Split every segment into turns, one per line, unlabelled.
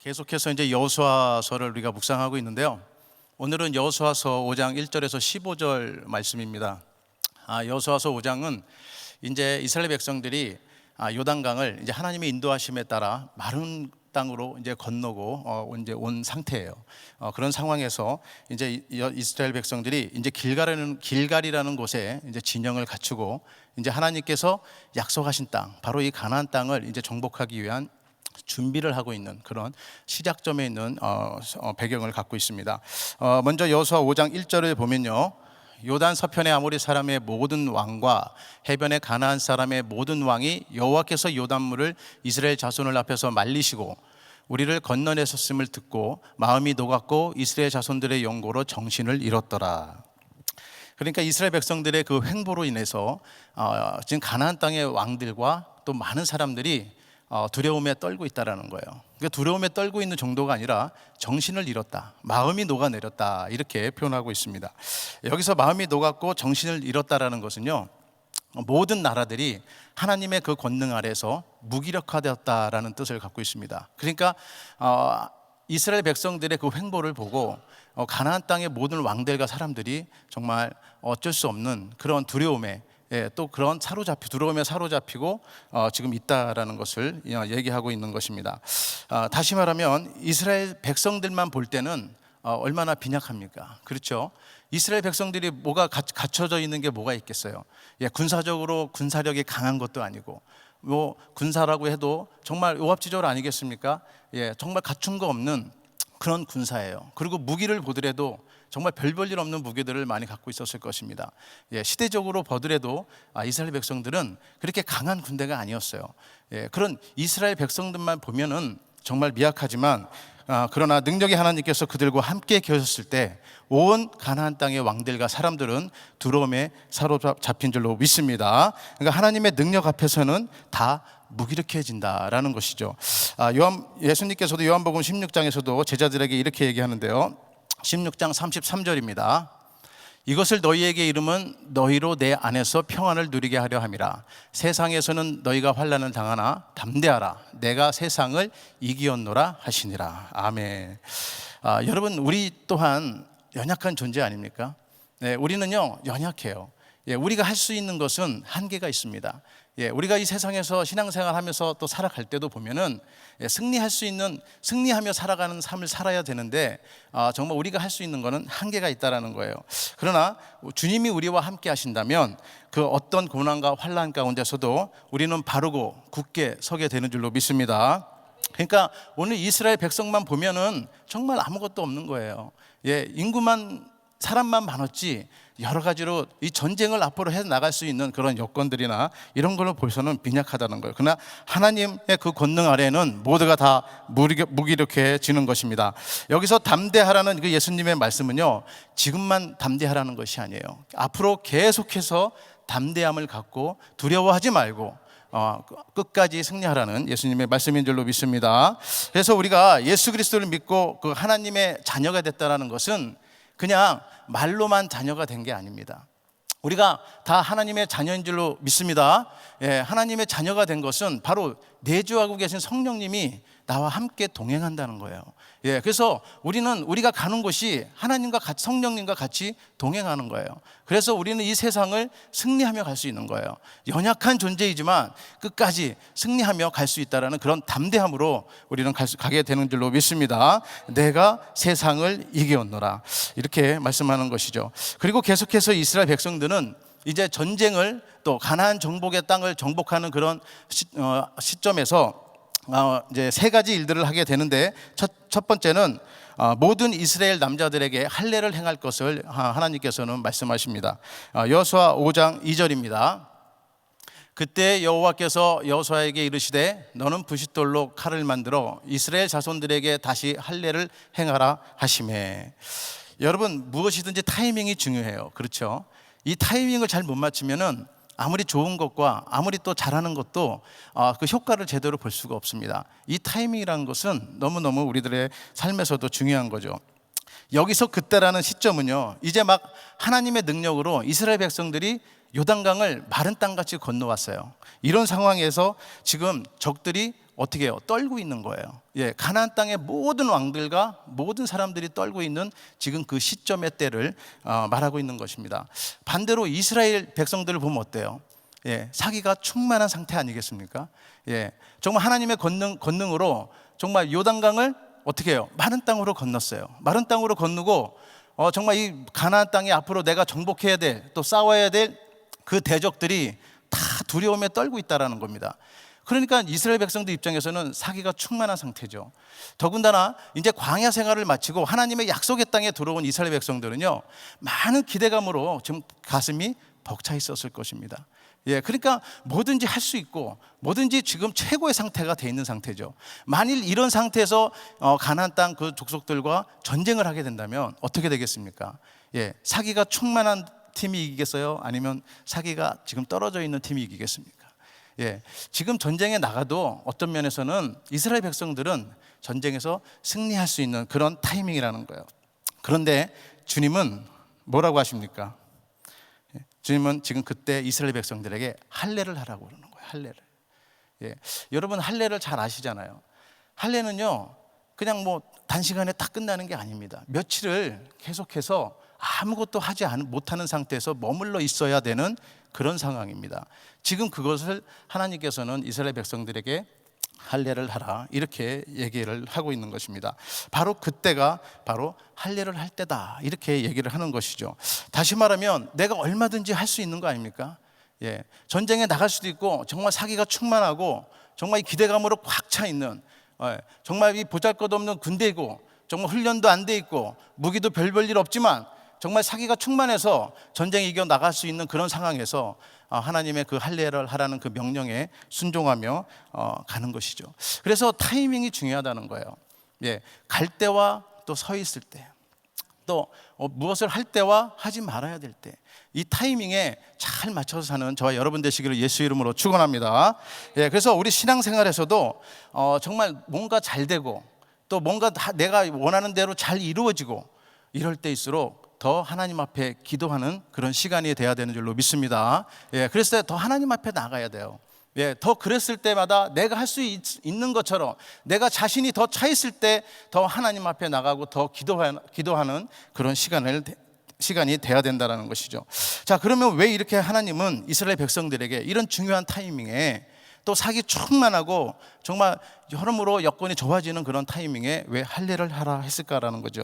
계속해서 이제 여호수아서를 우리가 묵상하고 있는데요. 오늘은 여호수아서 5장 1절에서 15절 말씀입니다. 여호수아서 5장은 이제 이스라엘 백성들이 요단강을 이제 하나님의 인도하심에 따라 마른 땅으로 이제 건너고 이제 온 상태예요. 그런 상황에서 이제 이스라엘 백성들이 이제 길갈이라는 곳에 이제 진영을 갖추고 이제 하나님께서 약속하신 땅, 바로 이 가나안 땅을 이제 정복하기 위한 준비를 하고 있는 그런 시작점에 있는 배경을 갖고 있습니다. 먼저 여호수아 5장 1절을 보면요, 요단 서편의 아모리 사람의 모든 왕과 해변의 가나안 사람의 모든 왕이 여호와께서 요단물을 이스라엘 자손을 앞에서 말리시고 우리를 건너내셨음을 듣고 마음이 녹았고 이스라엘 자손들의 영고로 정신을 잃었더라. 그러니까 이스라엘 백성들의 그 횡보로 인해서 지금 가나안 땅의 왕들과 또 많은 사람들이 두려움에 떨고 있다라는 거예요. 그러니까 두려움에 떨고 있는 정도가 아니라 정신을 잃었다, 마음이 녹아내렸다, 이렇게 표현하고 있습니다. 여기서 마음이 녹았고 정신을 잃었다라는 것은요, 모든 나라들이 하나님의 그 권능 아래서 무기력화되었다라는 뜻을 갖고 있습니다. 그러니까 이스라엘 백성들의 그 횡보를 보고 가나안 땅의 모든 왕들과 사람들이 정말 어쩔 수 없는 그런 두려움에, 또 그런 두려움에 사로잡히고 지금 있다라는 것을 얘기하고 있는 것입니다. 다시 말하면 이스라엘 백성들만 볼 때는 얼마나 빈약합니까? 그렇죠? 이스라엘 백성들이 뭐가 갖춰져 있는 게 뭐가 있겠어요? 군사적으로 군사력이 강한 것도 아니고, 뭐 군사라고 해도 정말 요합지졸 아니겠습니까? 정말 갖춘 거 없는 그런 군사예요. 그리고 무기를 보더라도 정말 별 볼 일 없는 무기들을 많이 갖고 있었을 것입니다. 시대적으로 보더라도 이스라엘 백성들은 그렇게 강한 군대가 아니었어요. 그런 이스라엘 백성들만 보면은 정말 미약하지만, 그러나 능력의 하나님께서 그들과 함께 계셨을 때 온 가나안 땅의 왕들과 사람들은 두려움에 사로잡힌 줄로 믿습니다. 그러니까 하나님의 능력 앞에서는 다 무기력해진다라는 것이죠. 예수님께서도 요한복음 16장에서도 제자들에게 이렇게 얘기하는데요, 16장 33절입니다. 이것을 너희에게 이름은 너희로 내 안에서 평안을 누리게 하려 함이라. 세상에서는 너희가 환난을 당하나 담대하라. 내가 세상을 이기었노라 하시니라. 아멘. 여러분, 우리 또한 연약한 존재 아닙니까? 우리는요, 연약해요. 우리가 할 수 있는 것은 한계가 있습니다. 우리가 이 세상에서 신앙생활 하면서 또 살아갈 때도 보면은 승리하며 살아가는 삶을 살아야 되는데, 정말 우리가 할 수 있는 것은 한계가 있다라는 거예요. 그러나 주님이 우리와 함께 하신다면 그 어떤 고난과 환난 가운데서도 우리는 바르고 굳게 서게 되는 줄로 믿습니다. 그러니까 오늘 이스라엘 백성만 보면은 정말 아무것도 없는 거예요. 사람만 많았지 여러 가지로 이 전쟁을 앞으로 해 나갈 수 있는 그런 여건들이나 이런 걸로 볼수는 빈약하다는 거예요. 그러나 하나님의 그 권능 아래에는 모두가 다 무기력해지는 것입니다. 여기서 담대하라는 그 예수님의 말씀은요, 지금만 담대하라는 것이 아니에요. 앞으로 계속해서 담대함을 갖고 두려워하지 말고 끝까지 승리하라는 예수님의 말씀인 줄로 믿습니다. 그래서 우리가 예수 그리스도를 믿고 그 하나님의 자녀가 됐다는 것은 그냥 말로만 자녀가 된 게 아닙니다. 우리가 다 하나님의 자녀인 줄로 믿습니다. 하나님의 자녀가 된 것은 바로 내주하고 계신 성령님이 나와 함께 동행한다는 거예요. 그래서 우리가 가는 곳이 하나님과 같이, 성령님과 같이 동행하는 거예요. 그래서 우리는 이 세상을 승리하며 갈 수 있는 거예요. 연약한 존재이지만 끝까지 승리하며 갈 수 있다는 그런 담대함으로 우리는 가게 되는 줄로 믿습니다. 내가 세상을 이기었노라, 이렇게 말씀하는 것이죠. 그리고 계속해서 이스라엘 백성들은 이제 전쟁을, 또 가나안 정복의 땅을 정복하는 그런 시점에서 이제 세 가지 일들을 하게 되는데, 첫 번째는 모든 이스라엘 남자들에게 할례를 행할 것을 하나님께서는 말씀하십니다. 여호수아 5장 2절입니다. 그때 여호와께서 여호수아에게 이르시되 너는 부싯돌로 칼을 만들어 이스라엘 자손들에게 다시 할례를 행하라 하시매. 여러분, 무엇이든지 타이밍이 중요해요. 그렇죠? 이 타이밍을 잘 못 맞추면은 아무리 좋은 것과 아무리 또 잘하는 것도 그 효과를 제대로 볼 수가 없습니다. 이 타이밍이라는 것은 너무너무 우리들의 삶에서도 중요한 거죠. 여기서 그때라는 시점은요, 이제 막 하나님의 능력으로 이스라엘 백성들이 요단강을 마른 땅같이 건너왔어요. 이런 상황에서 지금 적들이 어떻게 해요? 떨고 있는 거예요. 예, 가나안 땅의 모든 왕들과 모든 사람들이 떨고 있는 지금 그 시점의 때를 말하고 있는 것입니다. 반대로 이스라엘 백성들을 보면 어때요? 예, 사기가 충만한 상태 아니겠습니까? 예, 정말 하나님의 권능으로 정말 요단강을 어떻게 해요? 마른 땅으로 건넜어요. 마른 땅으로 건너고 정말 이 가나안 땅에 앞으로 내가 정복해야 될, 또 싸워야 될 그 대적들이 다 두려움에 떨고 있다라는 겁니다. 그러니까 이스라엘 백성들 입장에서는 사기가 충만한 상태죠. 더군다나 이제 광야 생활을 마치고 하나님의 약속의 땅에 들어온 이스라엘 백성들은요, 많은 기대감으로 지금 가슴이 벅차 있었을 것입니다. 예, 그러니까 뭐든지 할 수 있고 뭐든지 지금 최고의 상태가 돼 있는 상태죠. 만일 이런 상태에서 가나안 땅 그 족속들과 전쟁을 하게 된다면 어떻게 되겠습니까? 예, 사기가 충만한 팀이 이기겠어요? 아니면 사기가 지금 떨어져 있는 팀이 이기겠습니까? 예, 지금 전쟁에 나가도 어떤 면에서는 이스라엘 백성들은 전쟁에서 승리할 수 있는 그런 타이밍이라는 거예요. 그런데 주님은 뭐라고 하십니까? 주님은 지금 그때 이스라엘 백성들에게 할례를 하라고 그러는 거예요. 할례를. 예, 여러분 할례를 잘 아시잖아요. 할례는요, 그냥 뭐 단시간에 딱 끝나는 게 아닙니다. 며칠을 계속해서 아무것도 하지 못하는 상태에서 머물러 있어야 되는 그런 상황입니다. 지금 그것을 하나님께서는 이스라엘 백성들에게 할례를 하라 이렇게 얘기를 하고 있는 것입니다. 바로 그때가 바로 할례를 할 때다 이렇게 얘기를 하는 것이죠. 다시 말하면 내가 얼마든지 할 수 있는 거 아닙니까? 예, 전쟁에 나갈 수도 있고 정말 사기가 충만하고 정말 이 기대감으로 꽉 차 있는, 정말 이 보잘것없는 군대이고 정말 훈련도 안 돼 있고 무기도 별볼 일 없지만 정말 사기가 충만해서 전쟁에 이겨 나갈 수 있는 그런 상황에서 하나님의 그 할례를 하라는 그 명령에 순종하며 가는 것이죠. 그래서 타이밍이 중요하다는 거예요. 예, 갈 때와 또 서 있을 때, 또 무엇을 할 때와 하지 말아야 될 때, 이 타이밍에 잘 맞춰서 사는 저와 여러분 되시기를 예수 이름으로 축원합니다. 예, 그래서 우리 신앙생활에서도 정말 뭔가 잘 되고 또 뭔가 내가 원하는 대로 잘 이루어지고 이럴 때일수록 더 하나님 앞에 기도하는 그런 시간이 돼야 되는 줄로 믿습니다. 예, 그랬을 때 더 하나님 앞에 나가야 돼요. 예, 더 그랬을 때마다 내가 할 수 있는 것처럼 내가 자신이 더 차 있을 때 더 하나님 앞에 나가고 더 기도하는 그런 시간이 돼야 된다는 것이죠. 자, 그러면 왜 이렇게 하나님은 이스라엘 백성들에게 이런 중요한 타이밍에 또 사기 충만하고 정말 여러모로 여건이 좋아지는 그런 타이밍에 왜 할례를 하라 했을까라는 거죠.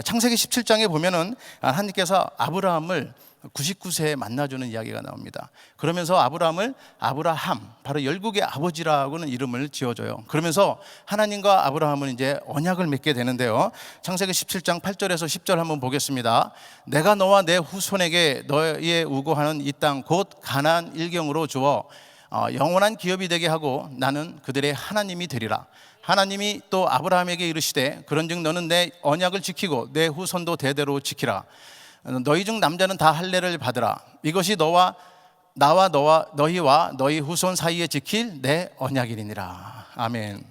창세기 17장에 보면은 하나님께서 아브라함을 99세에 만나주는 이야기가 나옵니다. 그러면서 아브라함을 아브라함, 바로 열국의 아버지라고는 이름을 지어줘요. 그러면서 하나님과 아브라함은 이제 언약을 맺게 되는데요. 창세기 17장 8절에서 10절 한번 보겠습니다. 내가 너와 내 후손에게 너의 우고하는 이 땅 곧 가나안 일경으로 주어 영원한 기업이 되게 하고 나는 그들의 하나님이 되리라. 하나님이 또 아브라함에게 이르시되 그런즉 너는 내 언약을 지키고 내 후손도 대대로 지키라. 너희 중 남자는 다 할례를 받으라. 이것이 너희와 너희 후손 사이에 지킬 내 언약이니라. 아멘.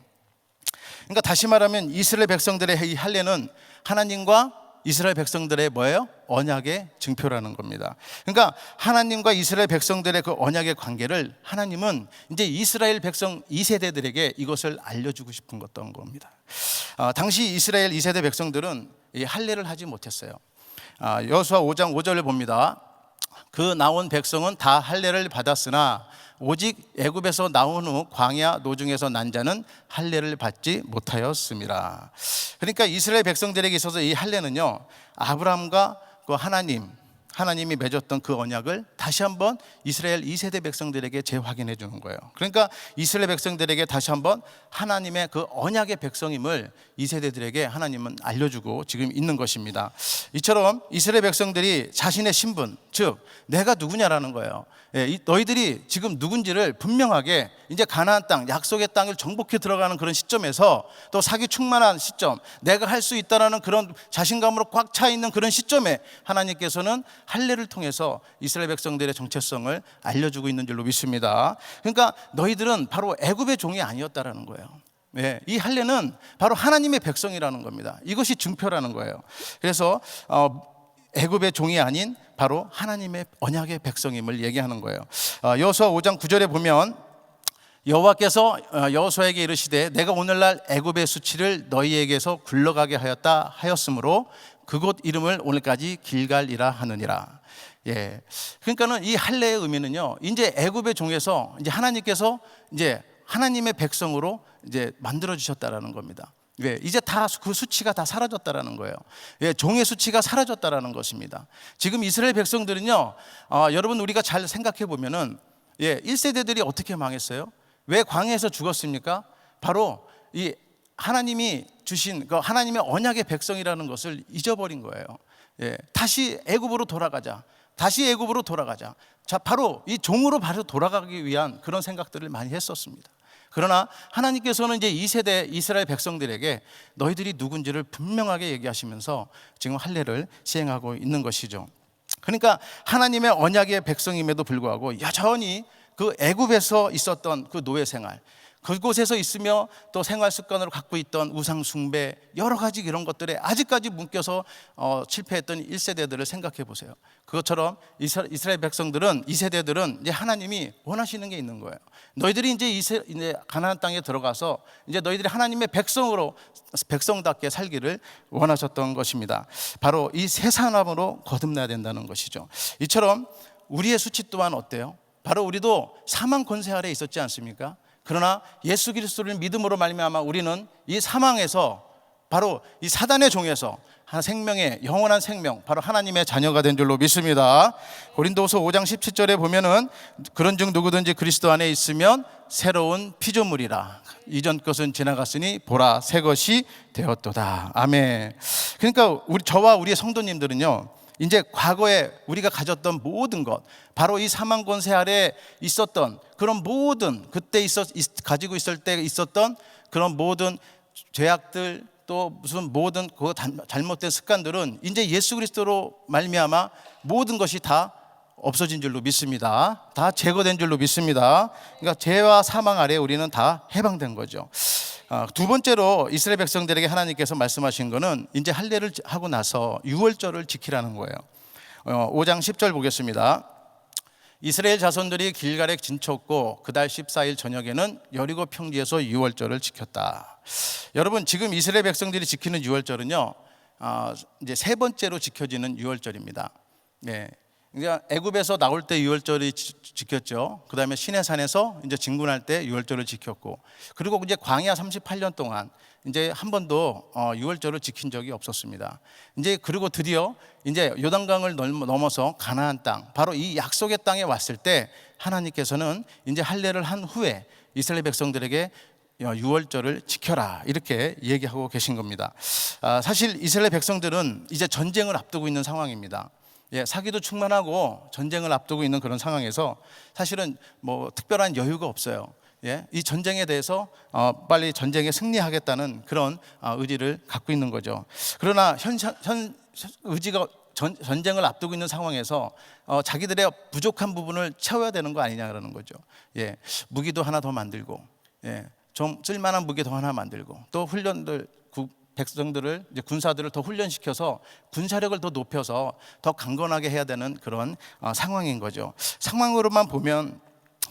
그러니까 다시 말하면 이스라엘 백성들의 이 할례는 하나님과 이스라엘 백성들의 뭐예요? 언약의 증표라는 겁니다. 그러니까 하나님과 이스라엘 백성들의 그 언약의 관계를 하나님은 이제 이스라엘 백성 2세대들에게 이것을 알려주고 싶은 것던 겁니다. 당시 이스라엘 2세대 백성들은 이 할례를 하지 못했어요. 여호수아 5장 5절을 봅니다. 그 나온 백성은 다 할례를 받았으나 오직 애굽에서 나온 후 광야 노중에서 난 자는 할례를 받지 못하였습니다. 그러니까 이스라엘 백성들에게 있어서 이 할례는요, 아브라함과 그 하나님이 맺었던 그 언약을 다시 한번 이스라엘 2세대 백성들에게 재확인해 주는 거예요. 그러니까 이스라엘 백성들에게 다시 한번 하나님의 그 언약의 백성임을 2세대들에게 하나님은 알려주고 지금 있는 것입니다. 이처럼 이스라엘 백성들이 자신의 신분, 즉 내가 누구냐라는 거예요. 너희들이 지금 누군지를 분명하게 이제 가나안 땅, 약속의 땅을 정복해 들어가는 그런 시점에서 또 사기 충만한 시점, 내가 할 수 있다라는 그런 자신감으로 꽉 차 있는 그런 시점에 하나님께서는 할례를 통해서 이스라엘 백성들의 정체성을 알려주고 있는 줄로 믿습니다. 그러니까 너희들은 바로 애굽의 종이 아니었다라는 거예요. 네, 이 할례는 바로 하나님의 백성이라는 겁니다. 이것이 증표라는 거예요. 그래서 애굽의 종이 아닌 바로 하나님의 언약의 백성임을 얘기하는 거예요. 여호수아 5장 9절에 보면 여호와께서 여호수아에게 이르시되 내가 오늘날 애굽의 수치를 너희에게서 굴러가게 하였다 하였으므로 그곳 이름을 오늘까지 길갈이라 하느니라. 예, 그러니까는 이 할례의 의미는요, 이제 애굽의 종에서 이제 하나님께서 이제 하나님의 백성으로 이제 만들어 주셨다라는 겁니다. 왜? 이제 다 그 수치가 다 사라졌다라는 거예요. 예, 종의 수치가 사라졌다라는 것입니다. 지금 이스라엘 백성들은요, 여러분 우리가 잘 생각해 보면은, 예, 1세대들이 어떻게 망했어요? 왜 광야에서 죽었습니까? 바로 이 하나님이 주신 그 하나님의 언약의 백성이라는 것을 잊어버린 거예요. 예, 다시 애굽으로 돌아가자. 다시 애굽으로 돌아가자. 자, 바로 이 종으로 바로 돌아가기 위한 그런 생각들을 많이 했었습니다. 그러나 하나님께서는 이제 2세대 이스라엘 백성들에게 너희들이 누군지를 분명하게 얘기하시면서 지금 할례를 시행하고 있는 것이죠. 그러니까 하나님의 언약의 백성임에도 불구하고 여전히 그 애굽에서 있었던 그 노예 생활, 그곳에서 있으며 또 생활 습관으로 갖고 있던 우상 숭배, 여러 가지 이런 것들에 아직까지 묶여서 실패했던 1세대들을 생각해 보세요. 그것처럼 이스라엘 백성들은, 2세대들은 이제 하나님이 원하시는 게 있는 거예요. 너희들이 이제 가나안 땅에 들어가서 이제 너희들이 하나님의 백성으로, 백성답게 살기를 원하셨던 것입니다. 바로 이 새 사람으로 거듭나야 된다는 것이죠. 이처럼 우리의 수치 또한 어때요? 바로 우리도 사망 권세 아래 있었지 않습니까? 그러나 예수 그리스도를 믿음으로 말미암아 우리는 이 사망에서, 바로 이 사단의 종에서 생명의 영원한 생명, 바로 하나님의 자녀가 된 줄로 믿습니다. 고린도후서 5장 17절에 보면은 그런즉 누구든지 그리스도 안에 있으면 새로운 피조물이라. 이전 것은 지나갔으니 보라 새 것이 되었도다. 아멘. 그러니까 저와 우리의 성도님들은요, 이제 과거에 우리가 가졌던 모든 것, 바로 이 사망 권세 아래 있었던 그런 모든, 그때 가지고 있을 때 있었던 그런 모든 죄악들, 또 무슨 모든 그 잘못된 습관들은 이제 예수 그리스도로 말미암아 모든 것이 다 없어진 줄로 믿습니다. 다 제거된 줄로 믿습니다. 그러니까 죄와 사망 아래 우리는 다 해방된 거죠. 두 번째로 이스라엘 백성들에게 하나님께서 말씀하신 거는 이제 할례를 하고 나서 유월절을 지키라는 거예요. 5장 10절 보겠습니다. 이스라엘 자손들이 길갈에 진쳤고 그달 14일 저녁에는 여리고 평지에서 유월절을 지켰다. 여러분, 지금 이스라엘 백성들이 지키는 유월절은요, 이제 세 번째로 지켜지는 유월절입니다. 네. 그러니까 애굽에서 나올 때 유월절이 지켰죠. 그 다음에 시내산에서 이제 진군할 때 유월절을 지켰고, 그리고 이제 광야 38년 동안 이제 한 번도 유월절을 지킨 적이 없었습니다. 이제 그리고 드디어 이제 요단강을 넘어서 가나안 땅, 바로 이 약속의 땅에 왔을 때 하나님께서는 이제 할례를 한 후에 이스라엘 백성들에게 유월절을 지켜라, 이렇게 얘기하고 계신 겁니다. 사실 이스라엘 백성들은 이제 전쟁을 앞두고 있는 상황입니다. 예, 사기도 충만하고 전쟁을 앞두고 있는 그런 상황에서 사실은 뭐 특별한 여유가 없어요. 예, 이 전쟁에 대해서 빨리 전쟁에 승리하겠다는 그런 의지를 갖고 있는 거죠. 그러나 의지가 전쟁을 앞두고 있는 상황에서 자기들의 부족한 부분을 채워야 되는 거 아니냐 그러는 거죠. 예, 무기도 하나 더 만들고, 예, 좀 쓸만한 무기 더 하나 만들고, 또 훈련들, 백성들을, 이제 군사들을 더 훈련시켜서 군사력을 더 높여서 더 강건하게 해야 되는 그런 상황인 거죠. 상황으로만 보면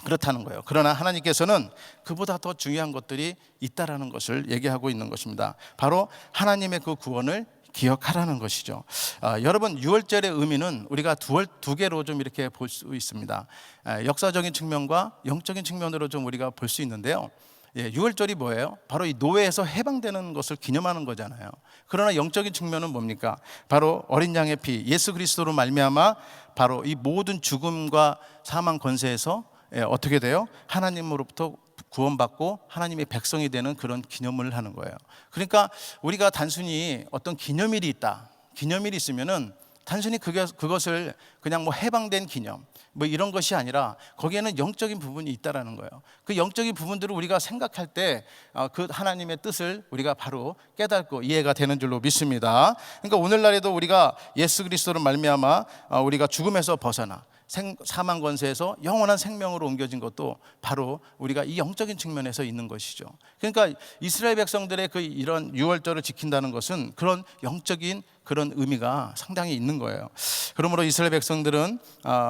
그렇다는 거예요. 그러나 하나님께서는 그보다 더 중요한 것들이 있다라는 것을 얘기하고 있는 것입니다. 바로 하나님의 그 구원을 기억하라는 것이죠. 여러분, 유월절의 의미는 우리가 두 개로 좀 이렇게 볼 수 있습니다. 역사적인 측면과 영적인 측면으로 좀 우리가 볼 수 있는데요. 예, 유월절이 뭐예요? 바로 이 노예에서 해방되는 것을 기념하는 거잖아요. 그러나 영적인 측면은 뭡니까? 바로 어린 양의 피, 예수 그리스도로 말미암아 바로 이 모든 죽음과 사망 권세에서 어떻게 돼요? 하나님으로부터 구원받고 하나님의 백성이 되는 그런 기념을 하는 거예요. 그러니까 우리가 단순히 어떤 기념일이 있다, 기념일이 있으면은 단순히 그것을 그냥 뭐 해방된 기념, 뭐 이런 것이 아니라 거기에는 영적인 부분이 있다라는 거예요. 그 영적인 부분들을 우리가 생각할 때 그 하나님의 뜻을 우리가 바로 깨닫고 이해가 되는 줄로 믿습니다. 그러니까 오늘날에도 우리가 예수 그리스도로 말미암아 우리가 죽음에서 벗어나 사망 권세에서 영원한 생명으로 옮겨진 것도 바로 우리가 이 영적인 측면에서 있는 것이죠. 그러니까 이스라엘 백성들의 그 이런 유월절을 지킨다는 것은 그런 영적인 그런 의미가 상당히 있는 거예요. 그러므로 이스라엘 백성들은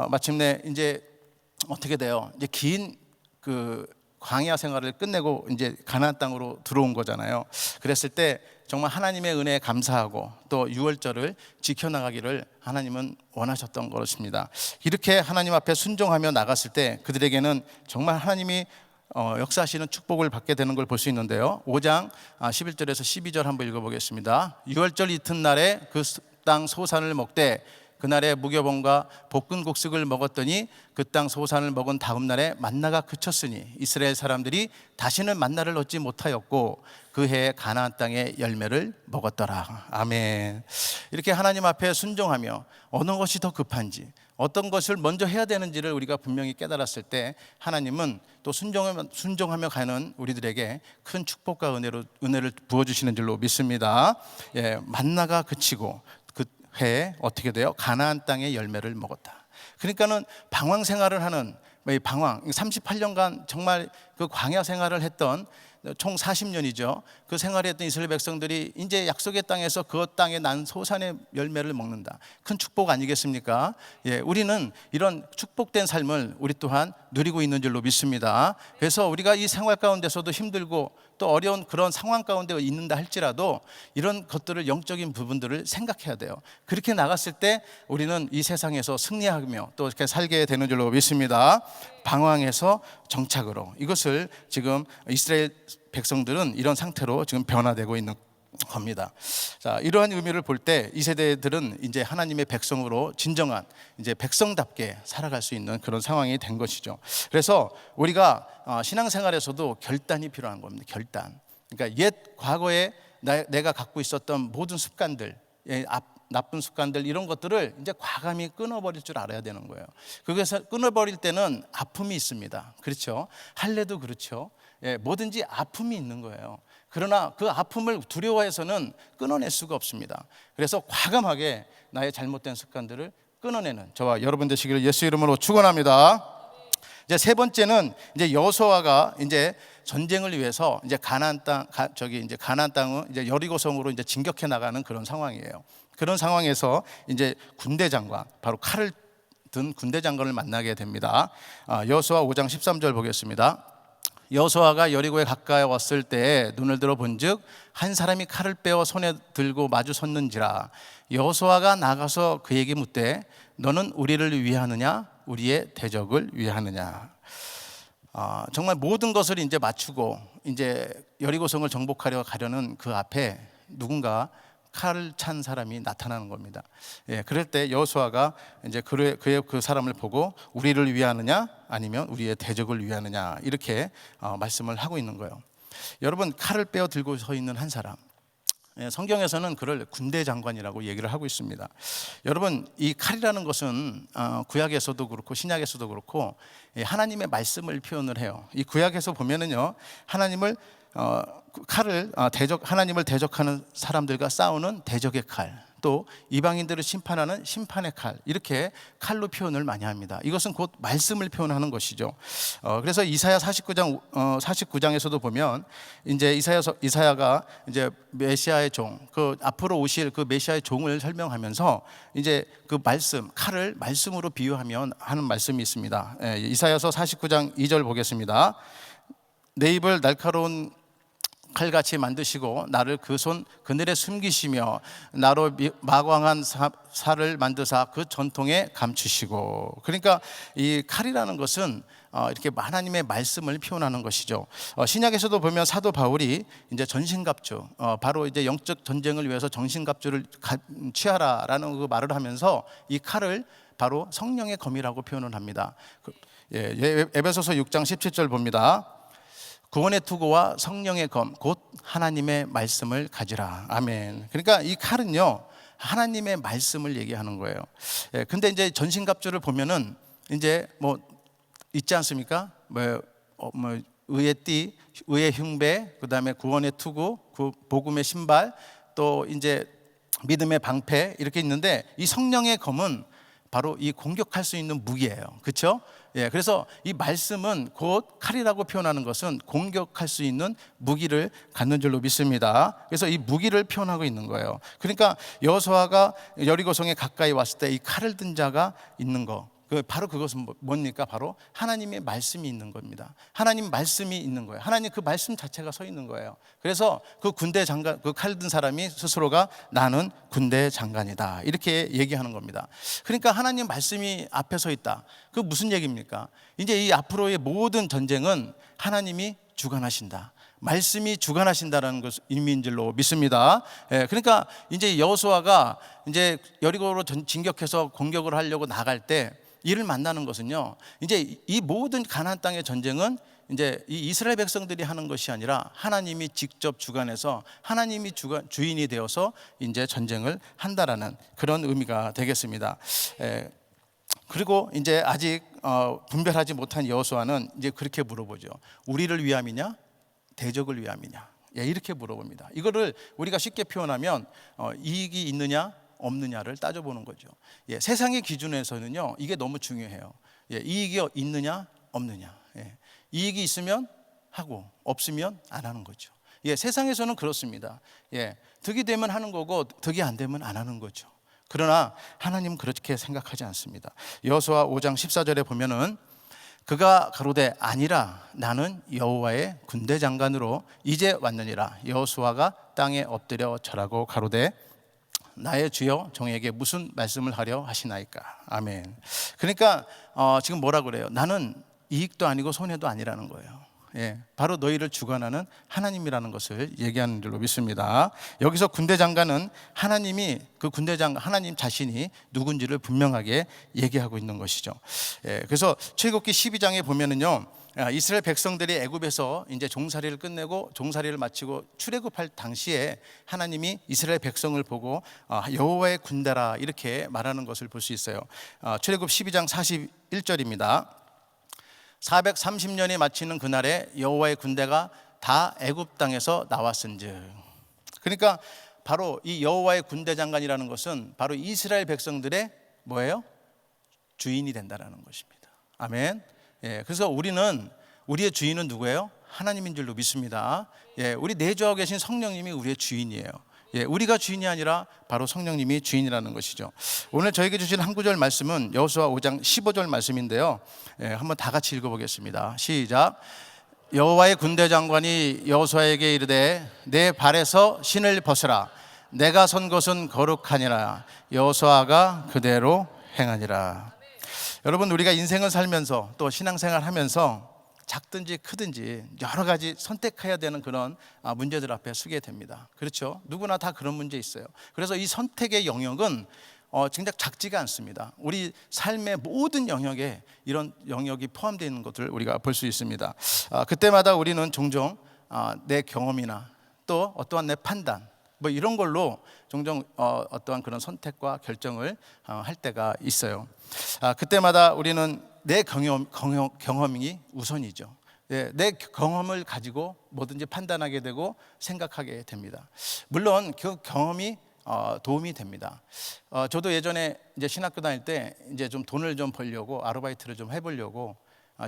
마침내 이제 어떻게 돼요? 이제 긴 그 광야 생활을 끝내고 이제 가나안 땅으로 들어온 거잖아요. 그랬을 때 정말 하나님의 은혜에 감사하고 또 유월절을 지켜나가기를 하나님은 원하셨던 것입니다. 이렇게 하나님 앞에 순종하며 나갔을 때 그들에게는 정말 하나님이 역사하시는 축복을 받게 되는 걸 볼 수 있는데요. 5장 11절에서 12절 한번 읽어보겠습니다. 유월절 이튿날에 그 땅 소산을 먹되 그날에 무교본과 볶은 곡식을 먹었더니 그 땅 소산을 먹은 다음 날에 만나가 그쳤으니 이스라엘 사람들이 다시는 만나를 얻지 못하였고 그 해에 가나안 땅의 열매를 먹었더라. 아멘. 이렇게 하나님 앞에 순종하며 어느 것이 더 급한지 어떤 것을 먼저 해야 되는지를 우리가 분명히 깨달았을 때 하나님은 또 순종하며 가는 우리들에게 큰 축복과 은혜를 부어주시는 줄로 믿습니다. 만나가 그치고 그 해에 어떻게 돼요? 가나안 땅의 열매를 먹었다. 그러니까는 방황 생활을 하는 방황 38년간 정말 그 광야 생활을 했던 총 40년이죠. 그 생활했던 이스라엘 백성들이 이제 약속의 땅에서 그 땅에 난 소산의 열매를 먹는다. 큰 축복 아니겠습니까? 우리는 이런 축복된 삶을 우리 또한 누리고 있는 줄로 믿습니다. 그래서 우리가 이 생활 가운데서도 힘들고 또 어려운 그런 상황 가운데 있는다 할지라도 이런 것들을 영적인 부분들을 생각해야 돼요. 그렇게 나갔을 때 우리는 이 세상에서 승리하며 또 이렇게 살게 되는 줄로 믿습니다. 방황에서 정착으로, 이것을 지금 이스라엘 백성들은 이런 상태로 지금 변화되고 있는 겁니다. 자, 이러한 의미를 볼 때 이 세대들은 이제 하나님의 백성으로 진정한 이제 백성답게 살아갈 수 있는 그런 상황이 된 것이죠. 그래서 우리가 신앙생활에서도 결단이 필요한 겁니다. 결단. 그러니까 옛 과거에 내가 갖고 있었던 모든 습관들, 나쁜 습관들 이런 것들을 이제 과감히 끊어버릴 줄 알아야 되는 거예요. 그래서 끊어버릴 때는 아픔이 있습니다. 그렇죠? 할례도 그렇죠. 뭐든지 아픔이 있는 거예요. 그러나 그 아픔을 두려워해서는 끊어낼 수가 없습니다. 그래서 과감하게 나의 잘못된 습관들을 끊어내는 저와 여러분 되시기를 예수 이름으로 축원합니다. 이제 세 번째는 이제 여호수아가 이제 전쟁을 위해서 이제 가나안 땅은 이제 여리고성으로 이제 진격해 나가는 그런 상황이에요. 그런 상황에서 이제 군대 장관, 바로 칼을 든 군대 장관을 만나게 됩니다. 여호수아 5장 13절 보겠습니다. 여호수아가 여리고에 가까이 왔을 때 눈을 들어 본즉 한 사람이 칼을 빼어 손에 들고 마주 섰는지라. 여호수아가 나가서 그에게 묻되 너는 우리를 위하느냐 우리의 대적을 위하느냐. 정말 모든 것을 이제 맞추고 이제 여리고성을 정복하려 가려는 그 앞에 누군가 칼을 찬 사람이 나타나는 겁니다. 그럴 때 여호수아가 이제 그의 그 사람을 보고 우리를 위하느냐 아니면 우리의 대적을 위하느냐 이렇게 말씀을 하고 있는 거예요. 여러분, 칼을 빼어 들고 서 있는 한 사람, 성경에서는 그를 군대 장관이라고 얘기를 하고 있습니다. 여러분, 이 칼이라는 것은 구약에서도 그렇고 신약에서도 그렇고 하나님의 말씀을 표현을 해요. 이 구약에서 보면은요, 하나님을 대적하는 사람들과 싸우는 대적의 칼, 또 이방인들을 심판하는 심판의 칼, 이렇게 칼로 표현을 많이 합니다. 이것은 곧 말씀을 표현하는 것이죠. 그래서 이사야 49장에서도 보면 이제 이사야가 이제 메시아의 종, 그 앞으로 오실 그 메시아의 종을 설명하면서 이제 그 칼을 말씀으로 비유하면 하는 말씀이 있습니다. 이사야서 49장 2절 보겠습니다. 내 입을 날카로운 칼같이 만드시고 나를 그 손 그늘에 숨기시며 나로 마광한 살을 만드사 그 전통에 감추시고. 그러니까 이 칼이라는 것은 이렇게 하나님의 말씀을 표현하는 것이죠. 신약에서도 보면 사도 바울이 이제 전신갑주, 바로 이제 영적 전쟁을 위해서 전신갑주를 취하라라는 그 말을 하면서 이 칼을 바로 성령의 검이라고 표현을 합니다. 에베소서 6장 17절 봅니다. 구원의 투구와 성령의 검, 곧 하나님의 말씀을 가지라. 아멘. 그러니까 이 칼은요, 하나님의 말씀을 얘기하는 거예요. 근데 이제 전신갑주를 보면은 이제 뭐 있지 않습니까? 의의 띠, 의의 흉배, 그 다음에 구원의 투구, 복음의 신발, 또 이제 믿음의 방패, 이렇게 있는데 이 성령의 검은 바로 이 공격할 수 있는 무기예요. 그렇죠? 그래서 이 말씀은 곧 칼이라고 표현하는 것은 공격할 수 있는 무기를 갖는 줄로 믿습니다. 그래서 이 무기를 표현하고 있는 거예요. 그러니까 여호수아가 여리고성에 가까이 왔을 때 이 칼을 든 자가 있는 거, 바로 그것은 뭡니까? 바로 하나님의 말씀이 있는 겁니다. 하나님 말씀이 있는 거예요. 하나님 그 말씀 자체가 서 있는 거예요. 그래서 그 군대 장관, 그 칼 든 사람이 스스로가 나는 군대 장관이다 이렇게 얘기하는 겁니다. 그러니까 하나님 말씀이 앞에 서 있다. 그 무슨 얘기입니까? 이제 이 앞으로의 모든 전쟁은 하나님이 주관하신다. 말씀이 주관하신다는 것을 의미인 줄로 믿습니다. 그러니까 이제 여호수아가 이제 여리고로 진격해서 공격을 하려고 나갈 때 이를 만나는 것은요, 이제 이 모든 가나안 땅의 전쟁은 이제 이 이스라엘 백성들이 하는 것이 아니라 하나님이 직접 주관해서 하나님이 주인이 되어서 이제 전쟁을 한다라는 그런 의미가 되겠습니다. 그리고 이제 아직 분별하지 못한 여호수아는 이제 그렇게 물어보죠. 우리를 위함이냐, 대적을 위함이냐? 이렇게 물어봅니다. 이거를 우리가 쉽게 표현하면 이익이 있느냐, 없느냐를 따져보는 거죠. 세상의 기준에서는요, 이게 너무 중요해요. 이익이 있느냐, 없느냐. 이익이 있으면 하고 없으면 안 하는 거죠. 세상에서는 그렇습니다. 득이 되면 하는 거고 득이 안 되면 안 하는 거죠. 그러나 하나님은 그렇게 생각하지 않습니다. 여호수아 5장 14절에 보면은 그가 가로되 아니라 나는 여호와의 군대 장관으로 이제 왔느니라. 여호수아가 땅에 엎드려 절하고 가로되 나의 주여 종에게 무슨 말씀을 하려 하시나이까. 아멘. 그러니까 지금 뭐라 그래요? 나는 이익도 아니고 손해도 아니라는 거예요. 바로 너희를 주관하는 하나님이라는 것을 얘기하는 줄로 믿습니다. 여기서 군대 장관은 하나님이 그 군대 장관 하나님 자신이 누군지를 분명하게 얘기하고 있는 것이죠. 그래서 출애굽기 12장에 보면은요, 이스라엘 백성들이 애굽에서 이제 종살이를 끝내고 종살이를 마치고 출애굽할 당시에 하나님이 이스라엘 백성을 보고 여호와의 군대라 이렇게 말하는 것을 볼 수 있어요. 출애굽 12장 41절입니다. 430년이 마치는 그날에 여호와의 군대가 다 애굽 땅에서 나왔은즉. 그러니까 바로 이 여호와의 군대 장관이라는 것은 바로 이스라엘 백성들의 뭐예요? 주인이 된다라는 것입니다. 아멘. 그래서 우리의 주인은 누구예요? 하나님인 줄로 믿습니다. 우리 내주하고 계신 성령님이 우리의 주인이에요. 우리가 주인이 아니라 바로 성령님이 주인이라는 것이죠. 오늘 저에게 주신 한 구절 말씀은 여호수아 5장 15절 말씀인데요, 한번 다 같이 읽어보겠습니다. 시작. 여호와의 군대 장관이 여호수아에게 이르되 내 발에서 신을 벗으라. 내가 선 곳은 거룩하니라. 여호수아가 그대로 행하니라. 여러분, 우리가 인생을 살면서 또 신앙생활 하면서 작든지 크든지 여러 가지 선택해야 되는 그런 문제들 앞에 서게 됩니다. 그렇죠? 누구나 다 그런 문제 있어요. 그래서 이 선택의 영역은 진짜 작지가 않습니다. 우리 삶의 모든 영역에 이런 영역이 포함되어 있는 것을 우리가 볼 수 있습니다. 그때마다 우리는 종종 내 경험이나 또 어떠한 내 판단 뭐 이런 걸로 종종 어떠한 그런 선택과 결정을 할 때가 있어요. 그때마다 우리는 내 경험이 우선이죠. 내 경험을 가지고 뭐든지 판단하게 되고 생각하게 됩니다. 물론 그 경험이 도움이 됩니다. 저도 예전에 이제 신학교 다닐 때 이제 좀 돈을 좀 벌려고 아르바이트를 좀 해보려고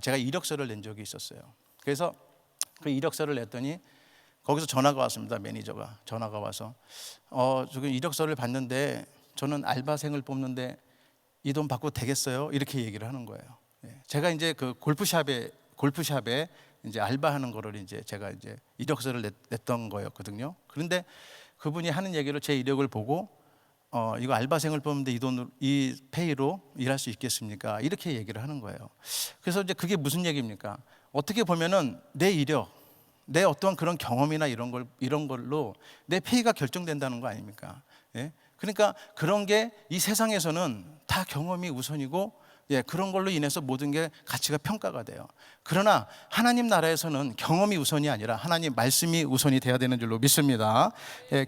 제가 이력서를 낸 적이 있었어요. 그래서 그 이력서를 냈더니 거기서 전화가 왔습니다. 매니저가 전화가 와서 지금 이력서를 봤는데 저는 알바생을 뽑는데 이 돈 받고 되겠어요? 이렇게 얘기를 하는 거예요. 제가 이제 그 골프샵에 이제 알바하는 거를 이제 제가 이제 이력서를 냈던 거였거든요. 그런데 그분이 하는 얘기로 제 이력을 보고 이거 알바생을 뽑는데 이 페이로 일할 수 있겠습니까? 이렇게 얘기를 하는 거예요. 그래서 이제 그게 무슨 얘기입니까? 어떻게 보면은 내 이력, 내 어떠한 그런 경험이나 이런 걸로 내 페이가 결정된다는 거 아닙니까? 그러니까 그런 게 이 세상에서는 다 경험이 우선이고 그런 걸로 인해서 모든 게 가치가 평가가 돼요. 그러나 하나님 나라에서는 경험이 우선이 아니라 하나님 말씀이 우선이 돼야 되는 줄로 믿습니다.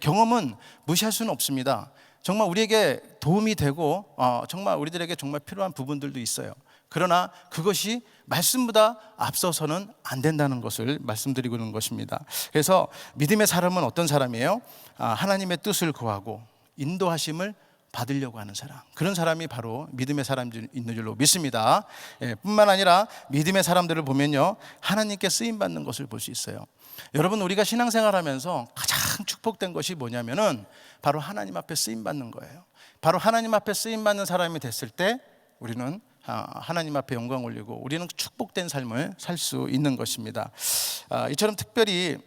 경험은 무시할 수는 없습니다. 정말 우리에게 도움이 되고 정말 우리들에게 정말 필요한 부분들도 있어요. 그러나 그것이 말씀보다 앞서서는 안 된다는 것을 말씀드리고 있는 것입니다. 그래서 믿음의 사람은 어떤 사람이에요? 하나님의 뜻을 구하고 인도하심을 받으려고 하는 사람, 그런 사람이 바로 믿음의 사람들이 있는 줄로 믿습니다. 뿐만 아니라 믿음의 사람들을 보면요, 하나님께 쓰임받는 것을 볼 수 있어요. 여러분, 우리가 신앙생활하면서 가장 축복된 것이 뭐냐면은 바로 하나님 앞에 쓰임받는 거예요. 바로 하나님 앞에 쓰임받는 사람이 됐을 때 우리는 하나님 앞에 영광 올리고 우리는 축복된 삶을 살 수 있는 것입니다. 이처럼 특별히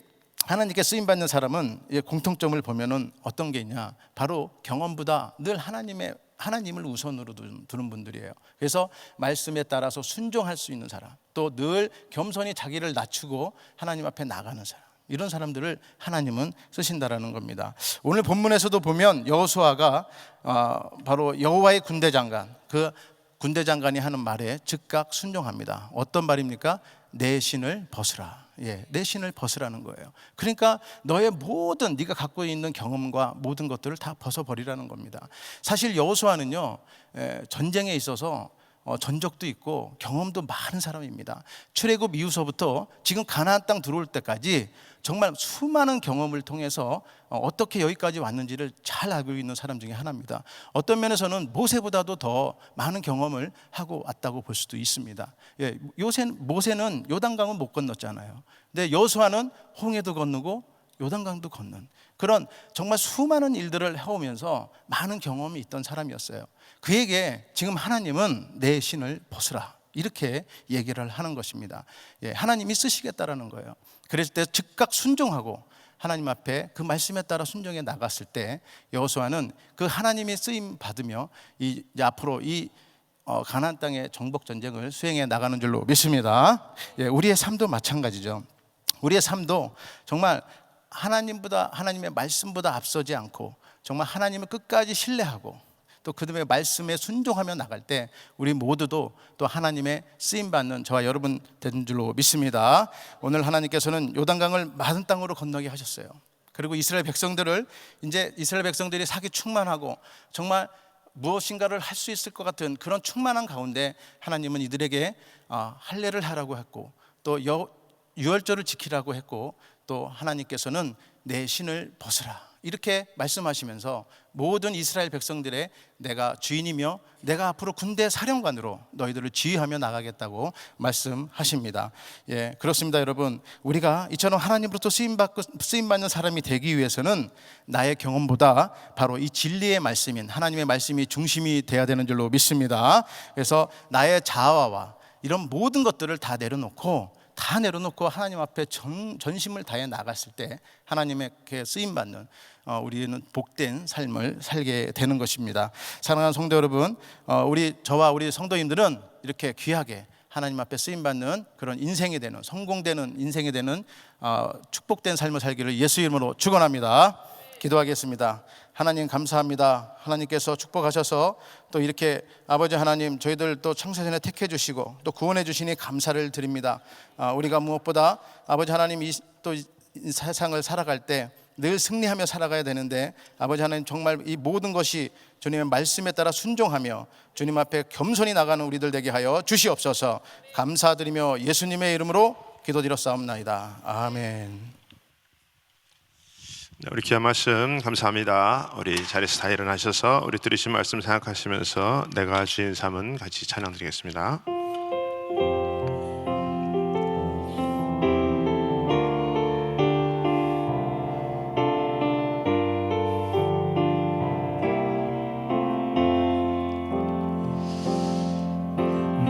하나님께 쓰임받는 사람은 공통점을 보면은 어떤 게 있냐, 바로 경험보다 늘 하나님을 우선으로 두는 분들이에요. 그래서 말씀에 따라서 순종할 수 있는 사람, 또 늘 겸손히 자기를 낮추고 하나님 앞에 나가는 사람, 이런 사람들을 하나님은 쓰신다라는 겁니다. 오늘 본문에서도 보면 여호수아가 바로 여호와의 군대 장관, 그 군대 장관이 하는 말에 즉각 순종합니다. 어떤 말입니까? 내 신을 벗으라. 내 신을 벗으라는 거예요. 그러니까 너의 모든 네가 갖고 있는 경험과 모든 것들을 다 벗어버리라는 겁니다. 사실 여호수아는요, 전쟁에 있어서 전적도 있고 경험도 많은 사람입니다. 출애굽 이후서부터 지금 가나안 땅 들어올 때까지 정말 수많은 경험을 통해서 어떻게 여기까지 왔는지를 잘 알고 있는 사람 중에 하나입니다. 어떤 면에서는 모세보다도 더 많은 경험을 하고 왔다고 볼 수도 있습니다. 모세는 요단강은 못 건넜잖아요. 근데 여호수아는 홍해도 건너고 요단강도 건넌 그런 정말 수많은 일들을 해오면서 많은 경험이 있던 사람이었어요. 그에게 지금 하나님은 내 신을 벗으라, 이렇게 얘기를 하는 것입니다. 하나님이 쓰시겠다라는 거예요. 그랬을 때 즉각 순종하고 하나님 앞에 그 말씀에 따라 순종해 나갔을 때 여호수아는 그 하나님의 쓰임 받으며 앞으로 이 가나안 땅의 정복 전쟁을 수행해 나가는 줄로 믿습니다. 우리의 삶도 마찬가지죠. 우리의 삶도 정말 하나님의 말씀보다 앞서지 않고 정말 하나님을 끝까지 신뢰하고 또 그다음에 말씀에 순종하며 나갈 때 우리 모두도 또 하나님의 쓰임받는 저와 여러분 되는 줄로 믿습니다. 오늘 하나님께서는 요단강을 마른 땅으로 건너게 하셨어요. 그리고 이스라엘 백성들이 사기 충만하고 정말 무엇인가를 할 수 있을 것 같은 그런 충만한 가운데 하나님은 이들에게 할례를 하라고 했고 또 유월절을 지키라고 했고 또 하나님께서는 내 신을 벗으라, 이렇게 말씀하시면서 모든 이스라엘 백성들의 내가 주인이며 내가 앞으로 군대 사령관으로 너희들을 지휘하며 나가겠다고 말씀하십니다. 그렇습니다. 여러분, 우리가 이처럼 하나님으로부터 쓰임받는 사람이 되기 위해서는 나의 경험보다 바로 이 진리의 말씀인 하나님의 말씀이 중심이 돼야 되는 줄로 믿습니다. 그래서 나의 자아와 이런 모든 것들을 다 내려놓고 하나님 앞에 전심을 다해 나갔을 때 하나님에게 쓰임받는 우리는 복된 삶을 살게 되는 것입니다. 사랑하는 성도 여러분, 저와 우리 성도님들은 이렇게 귀하게 하나님 앞에 쓰임받는 그런 인생이 되는, 성공되는 인생이 되는 축복된 삶을 살기를 예수 이름으로 축원합니다. 기도하겠습니다. 하나님 감사합니다. 하나님께서 축복하셔서 또 이렇게 아버지 하나님 저희들 또 창세전에 택해 주시고 또 구원해 주시니 감사를 드립니다. 우리가 무엇보다 아버지 하나님 이 세상을 살아갈 때 늘 승리하며 살아가야 되는데 아버지 하나님 정말 이 모든 것이 주님의 말씀에 따라 순종하며 주님 앞에 겸손히 나가는 우리들 되게 하여 주시옵소서. 감사드리며 예수님의 이름으로 기도드렸사옵나이다. 아멘.
우리 귀한 말씀 감사합니다. 우리 자리에서 다 일어나셔서 우리 들으신 말씀 생각하시면서 내가 주인 삶은 같이 찬양 드리겠습니다.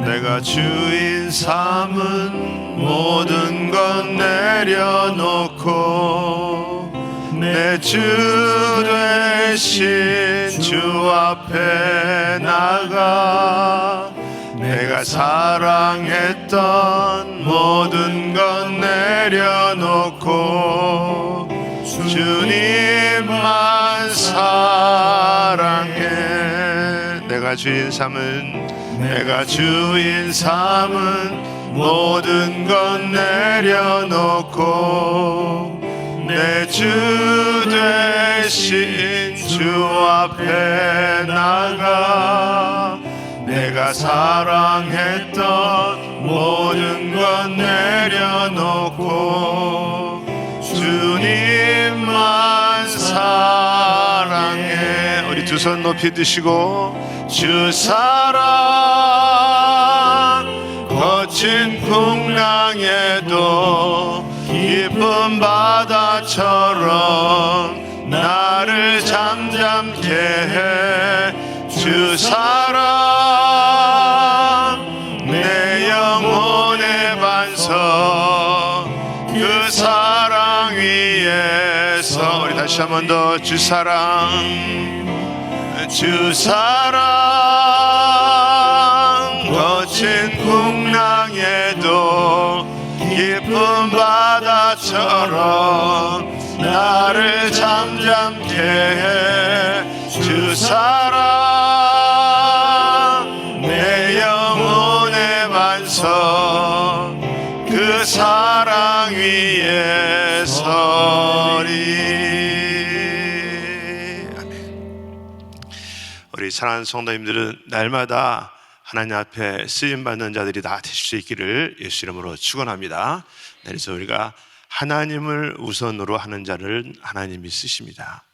내가 주인 삼은 모든 것 내려놓고 내 주 되신 주 앞에 나가 내가 사랑했던 모든 것 내려놓고 주님만 사랑해. 내가 주인 삼은 모든 것 내려놓고 내 주 되신 주 앞에 나가 내가 사랑했던 모든 것 내려놓고 주님만 사랑해. 우리 두 손 높이 드시고 주 사랑 거친 풍랑에도 깊은 바다처럼 나를 잠잠케 해. 주 사랑 위에서 그 사랑 위에서 우리 다시 한 번 더 주 사랑 거친 풍랑에도 깊은 바다처럼 나를 잠잠케 해 주 사랑 내 영혼의 반석 그 사랑 위에 서리. 아멘. 우리 사랑하는 성도님들은 날마다 하나님 앞에 쓰임받는 자들이 다 되실 수 있기를 예수 이름으로 축원합니다. 그래서 우리가 하나님을 우선으로 하는 자를 하나님이 쓰십니다.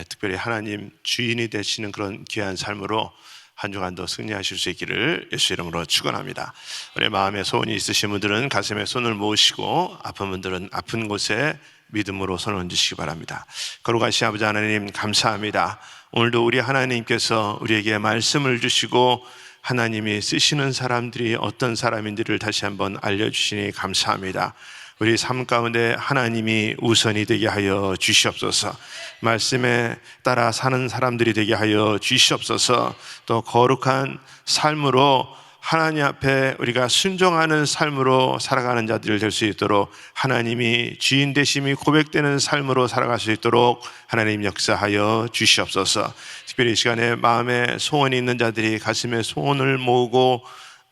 특별히 하나님 주인이 되시는 그런 귀한 삶으로 한 주간도 승리하실 수 있기를 예수 이름으로 축원합니다. 우리 마음에 소원이 있으신 분들은 가슴에 손을 모으시고 아픈 분들은 아픈 곳에 믿음으로 손을 얹으시기 바랍니다. 거룩하신 아버지 하나님 감사합니다. 오늘도 우리 하나님께서 우리에게 말씀을 주시고 하나님이 쓰시는 사람들이 어떤 사람인지를 다시 한번 알려주시니 감사합니다. 우리 삶 가운데 하나님이 우선이 되게 하여 주시옵소서. 말씀에 따라 사는 사람들이 되게 하여 주시옵소서. 또 거룩한 삶으로 하나님 앞에 우리가 순종하는 삶으로 살아가는 자들 될 수 있도록 하나님이 주인 되심이 고백되는 삶으로 살아갈 수 있도록 하나님 역사하여 주시옵소서. 특별히 이 시간에 마음에 소원이 있는 자들이 가슴에 소원을 모으고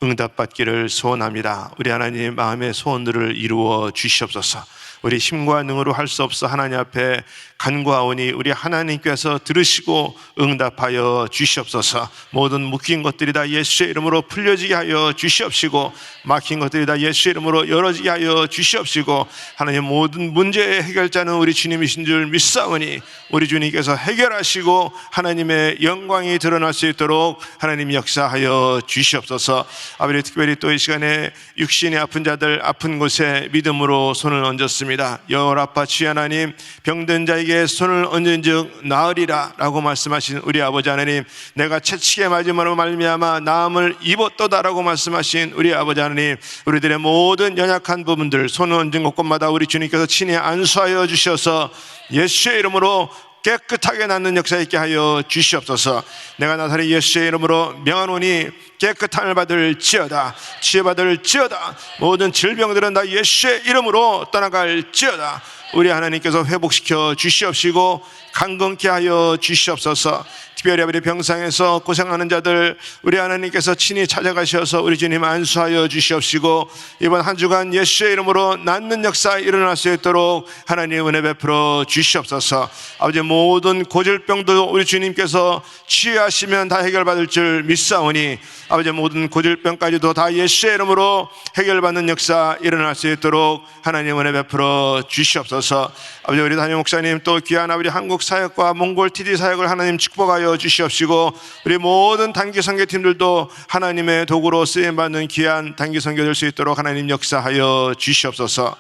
응답받기를 소원합니다. 우리 하나님 마음의 소원들을 이루어 주시옵소서. 우리 힘과 능으로 할 수 없어 하나님 앞에 간구하오니 우리 하나님께서 들으시고 응답하여 주시옵소서. 모든 묶인 것들이 다 예수의 이름으로 풀려지게 하여 주시옵시고 막힌 것들이 다 예수의 이름으로 열어지게 하여 주시옵시고 하나님 모든 문제의 해결자는 우리 주님이신 줄 믿사오니 우리 주님께서 해결하시고 하나님의 영광이 드러날 수 있도록 하나님 역사하여 주시옵소서. 아버지 특별히 또 이 시간에 육신이 아픈 자들 아픈 곳에 믿음으로 손을 얹었습니다. 여호와빠 주의 하나님 병든 자에게 손을 얹은 즉 나으리라 라고 말씀하신 우리 아버지 하나님, 내가 채찍에 맞음으로 말미암아 나음을 입었도다 라고 말씀하신 우리 아버지 하나님, 우리들의 모든 연약한 부분들 손을 얹은 곳곳마다 우리 주님께서 친히 안수하여 주셔서 예수의 이름으로 깨끗하게 낫는 역사 있게 하여 주시옵소서. 내가 나사렛 예수의 이름으로 명하노니 깨끗함을 받을지어다. 치유받을지어다. 모든 질병들은 다 예수의 이름으로 떠나갈지어다. 우리 하나님께서 회복시켜 주시옵시고 강건케 하여 주시옵소서. 특별히 아버지 병상에서 고생하는 자들 우리 하나님께서 친히 찾아가셔서 우리 주님 안수하여 주시옵시고 이번 한 주간 예수의 이름으로 낫는 역사 일어날 수 있도록 하나님 은혜 베풀어 주시옵소서. 아버지 모든 고질병도 우리 주님께서 치유하시면 다 해결받을 줄 믿사오니 아버지 모든 고질병까지도 다 예수의 이름으로 해결받는 역사 일어날 수 있도록 하나님 은혜 베풀어 주시옵소서. 아버지 우리 담임 목사님 또 귀한 아버지 한국 사역과 몽골 TD 사역을 하나님 축복하여 주시옵시고 우리 모든 단기 선교팀들도 하나님의 도구로 쓰임받는 귀한 단기 선교 될 수 있도록 하나님 역사하여 주시옵소서.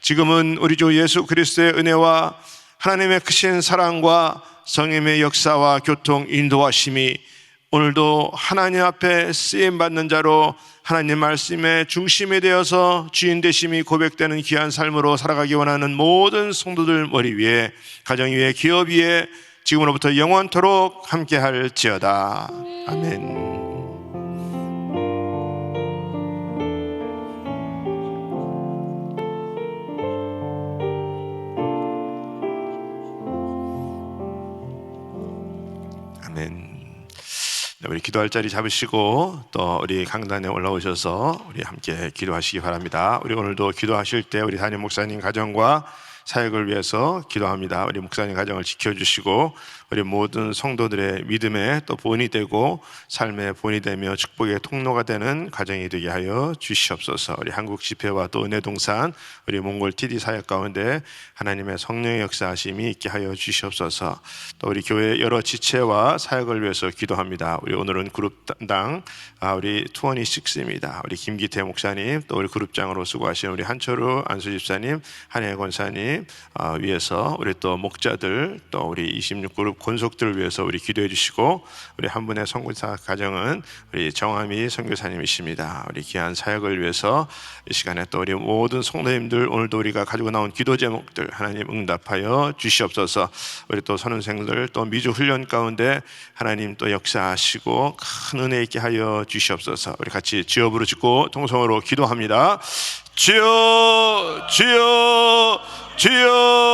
지금은 우리 주 예수 그리스도의 은혜와 하나님의 크신 사랑과 성령의 역사와 교통 인도하심이 오늘도 하나님 앞에 쓰임받는 자로 하나님 말씀의 중심이 되어서 주인 되심이 고백되는 귀한 삶으로 살아가기 원하는 모든 성도들 머리 위에, 가정 위에, 기업 위에 지금으로부터 영원토록 함께 할지어다. 아멘. 아멘. 우리 기도할 자리 잡으시고 또 우리 강단에 올라오셔서 우리 함께 기도하시기 바랍니다. 우리 오늘도 기도하실 때 우리 담임 목사님 가정과 사역을 위해서 기도합니다. 우리 목사님 가정을 지켜주시고 우리 모든 성도들의 믿음의 또 본이 되고 삶의 본이 되며 축복의 통로가 되는 가정이 되게 하여 주시옵소서. 우리 한국 집회와 또 은혜동산 우리 몽골 TD 사역 가운데 하나님의 성령의 역사하심이 있게 하여 주시옵소서. 또 우리 교회 여러 지체와 사역을 위해서 기도합니다. 우리 오늘은 그룹 담당 우리 26입니다. 우리 김기태 목사님 또 우리 그룹장으로 수고하신 우리 한철우 안수 집사님, 한혜 권사님, 하나님 위해서 우리 또 목자들 또 우리 26그룹 권속들을 위해서 우리 기도해 주시고, 우리 한 분의 선교사 가정은 우리 정아미 선교사님이십니다. 우리 귀한 사역을 위해서 이 시간에 또 우리 모든 성도님들 오늘도 우리가 가지고 나온 기도 제목들 하나님 응답하여 주시옵소서. 우리 또 선원생들 또 미주 훈련 가운데 하나님 또 역사하시고 큰 은혜 있게 하여 주시옵소서. 우리 같이 주여 부르짖고 통성으로 기도합니다. 주여 주여 주여